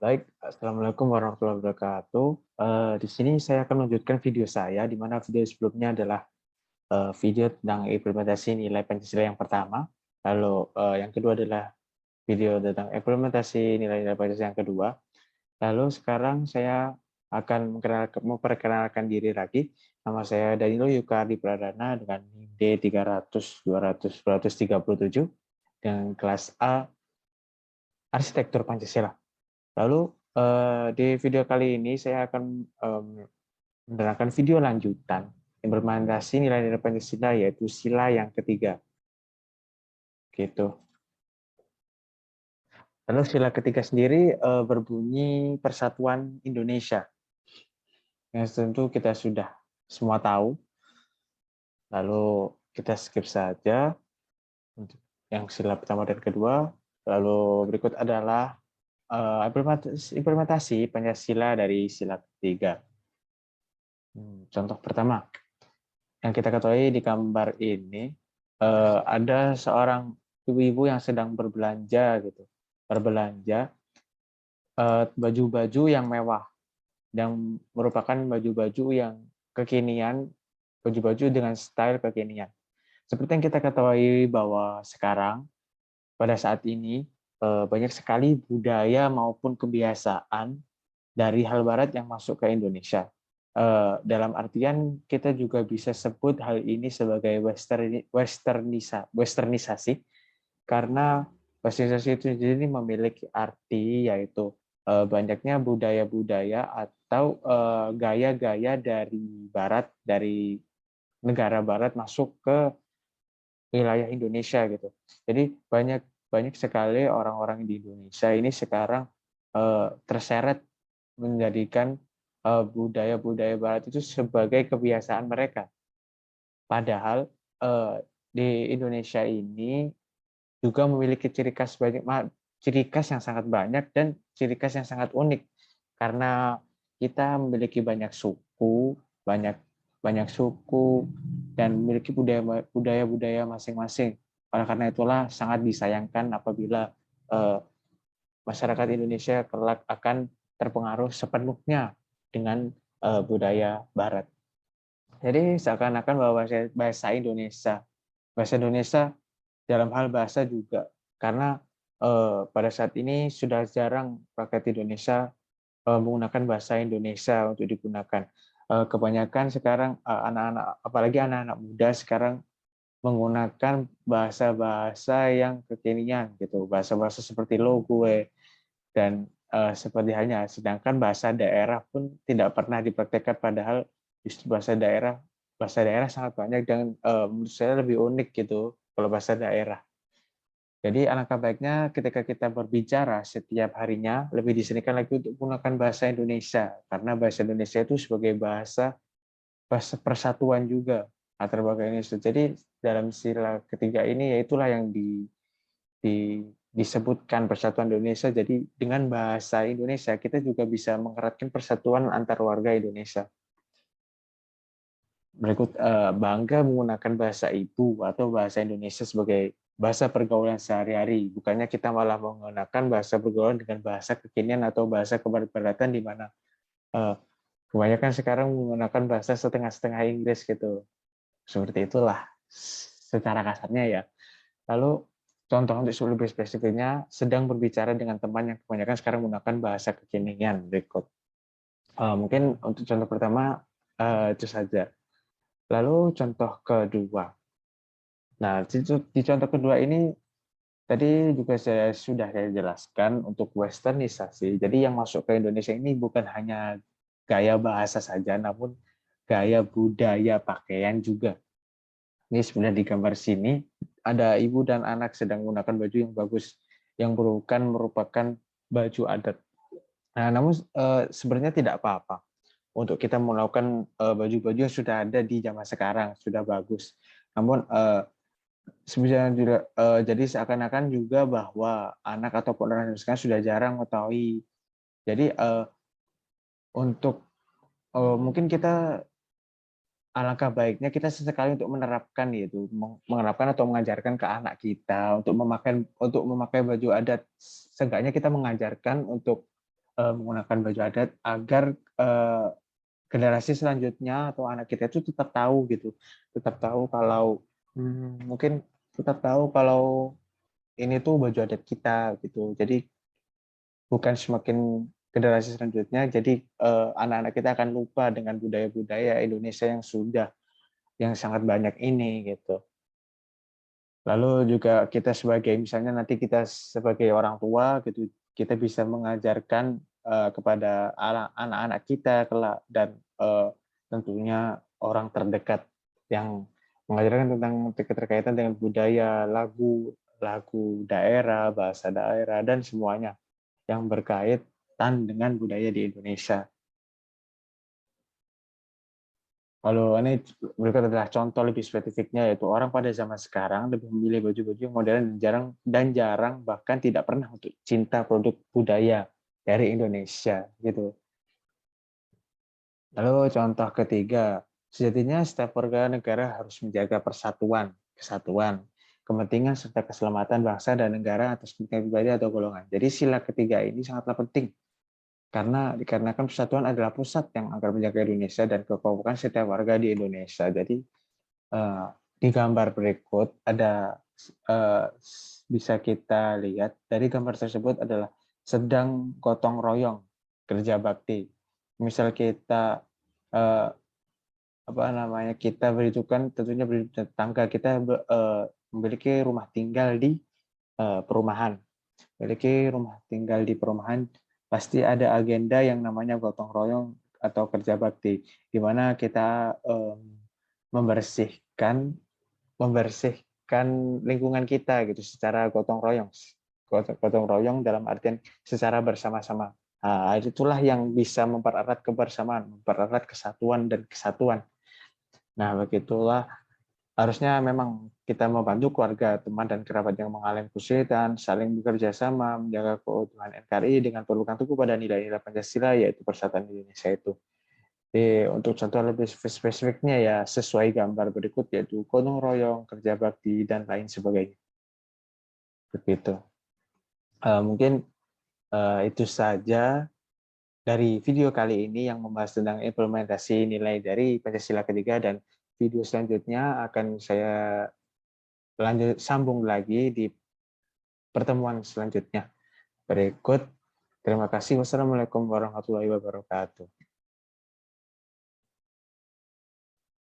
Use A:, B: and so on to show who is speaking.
A: Baik, Assalamualaikum warahmatullahi wabarakatuh. Di sini saya akan melanjutkan video saya, di mana video sebelumnya adalah video tentang implementasi nilai Pancasila yang pertama, lalu yang kedua adalah video tentang implementasi nilai-nilai Pancasila yang kedua. Lalu sekarang saya akan memperkenalkan diri lagi. Nama saya Danilo Yukardi Pradana dengan NIM D 300 200 237 dengan kelas A Arsitektur Pancasila. Lalu di video kali ini saya akan menerangkan video lanjutan implementasi nilai-nilai Pancasila, yaitu sila yang ketiga. Gitu. Lalu sila ketiga sendiri berbunyi Persatuan Indonesia. Yang tentu kita sudah semua tahu. Lalu kita skip saja untuk yang sila pertama dan kedua. Lalu berikut adalah implementasi Pancasila dari sila ketiga. Contoh pertama, yang kita ketahui di gambar ini ada seorang ibu-ibu yang sedang berbelanja baju-baju yang mewah, yang merupakan baju-baju yang kekinian, baju-baju dengan style kekinian. Seperti yang kita ketahui bahwa sekarang pada saat ini banyak sekali budaya maupun kebiasaan dari hal barat yang masuk ke Indonesia. Dalam artian kita juga bisa sebut hal ini sebagai westernisasi, karena westernisasi itu sendiri memiliki arti yaitu banyaknya budaya-budaya atau gaya-gaya dari barat, dari negara barat masuk ke wilayah Indonesia gitu. Jadi banyak sekali orang-orang di Indonesia ini sekarang terseret menjadikan budaya-budaya barat itu sebagai kebiasaan mereka. Padahal di Indonesia ini juga memiliki ciri khas yang sangat banyak dan ciri khas yang sangat unik, karena kita memiliki banyak suku, banyak suku dan memiliki budaya-budaya masing-masing. Oleh karena itulah sangat disayangkan apabila masyarakat Indonesia kelak akan terpengaruh sepenuhnya dengan budaya Barat. Jadi seakan-akan bahwa bahasa Indonesia dalam hal bahasa juga, karena pada saat ini sudah jarang rakyat Indonesia menggunakan bahasa Indonesia untuk digunakan. Kebanyakan sekarang anak-anak, apalagi anak-anak muda sekarang menggunakan bahasa-bahasa yang kekinian gitu, bahasa-bahasa seperti lo, gue, dan seperti halnya. Sedangkan bahasa daerah pun tidak pernah dipraktekkan, padahal justru bahasa daerah sangat banyak dan menurut saya lebih unik gitu kalau bahasa daerah. Jadi alangkah baiknya ketika kita berbicara setiap harinya lebih disenikan lagi untuk menggunakan bahasa Indonesia, karena bahasa Indonesia itu sebagai bahasa persatuan juga antar bangsa Indonesia. Jadi dalam sila ketiga ini yaitulah yang disebutkan Persatuan Indonesia. Jadi dengan bahasa Indonesia kita juga bisa mengeratkan persatuan antar warga Indonesia. Berikut bangga menggunakan bahasa ibu atau bahasa Indonesia sebagai bahasa pergaulan sehari-hari. Bukannya kita malah menggunakan bahasa pergaulan dengan bahasa kekinian atau bahasa kebarat-baratan, di mana kebanyakan sekarang menggunakan bahasa setengah-setengah Inggris gitu. Seperti itulah secara kasarnya ya. Lalu contoh untuk lebih spesifiknya, sedang berbicara dengan teman yang kebanyakan sekarang menggunakan bahasa kekinian. Berikut. Mungkin untuk contoh pertama itu saja. Lalu contoh kedua. Nah, di contoh kedua ini tadi juga sudah saya jelaskan untuk westernisasi. Jadi yang masuk ke Indonesia ini bukan hanya gaya bahasa saja, namun gaya budaya pakaian juga. Ini sebenarnya di gambar sini ada ibu dan anak sedang menggunakan baju yang bagus, yang merupakan baju adat. Nah, namun sebenarnya tidak apa-apa untuk kita melakukan baju-baju yang sudah ada di zaman sekarang, sudah bagus. Namun sebenarnya juga jadi seakan-akan juga bahwa anak ataupun orang sekarang sudah jarang mengetahui. Jadi untuk mungkin kita alangkah baiknya kita sesekali untuk menerapkan atau mengajarkan ke anak kita untuk memakai baju adat. Seenggaknya kita mengajarkan untuk menggunakan baju adat agar generasi selanjutnya atau anak kita itu tetap tahu gitu, tetap tahu kalau mungkin tetap tahu kalau ini tuh baju adat kita gitu. Jadi bukan semakin generasi selanjutnya, jadi anak-anak kita akan lupa dengan budaya-budaya Indonesia yang sangat banyak ini gitu. Lalu juga kita sebagai misalnya nanti kita sebagai orang tua gitu, kita bisa mengajarkan kepada anak-anak kita kelak dan tentunya orang terdekat yang mengajarkan tentang keterkaitan dengan budaya, lagu daerah, bahasa daerah dan semuanya yang berkaitan dengan budaya di Indonesia. Kalau ini berikut adalah contoh lebih spesifiknya, yaitu orang pada zaman sekarang lebih memilih baju-baju yang modern dan jarang bahkan tidak pernah untuk cinta produk budaya dari Indonesia gitu. Lalu contoh ketiga, sejatinya setiap warga negara harus menjaga kesatuan, kepentingan serta keselamatan bangsa dan negara atas kepentingan pribadi atau golongan. Jadi sila ketiga ini sangatlah penting karena dikarenakan persatuan adalah pusat yang akan menjaga Indonesia dan kekompakan setiap warga di Indonesia. Jadi di gambar berikut ada bisa kita lihat dari gambar tersebut adalah sedang gotong royong kerja bakti. Misal kita kita berhitungan tentunya tetangga kita memiliki rumah tinggal di perumahan. Memiliki rumah tinggal di perumahan, pasti ada agenda yang namanya gotong royong atau kerja bakti, di mana kita membersihkan lingkungan kita gitu secara gotong royong. Gotong royong dalam artian secara bersama-sama. Nah, itulah yang bisa mempererat kebersamaan, mempererat kesatuan. Nah, begitulah harusnya memang kita membantu keluarga, teman, dan kerabat yang mengalami kesulitan, saling bekerja sama, menjaga keutuhan NKRI dengan berpegang teguh pada nilai-nilai Pancasila, yaitu Persatuan Indonesia itu. Jadi, untuk contoh lebih spesifiknya ya sesuai gambar berikut, yaitu gotong royong, kerja bakti, dan lain sebagainya. Begitu. Mungkin itu saja dari video kali ini yang membahas tentang implementasi nilai dari Pancasila ketiga, dan video selanjutnya akan saya sambung lagi di pertemuan selanjutnya. Berikut, terima kasih. Wassalamualaikum warahmatullahi wabarakatuh.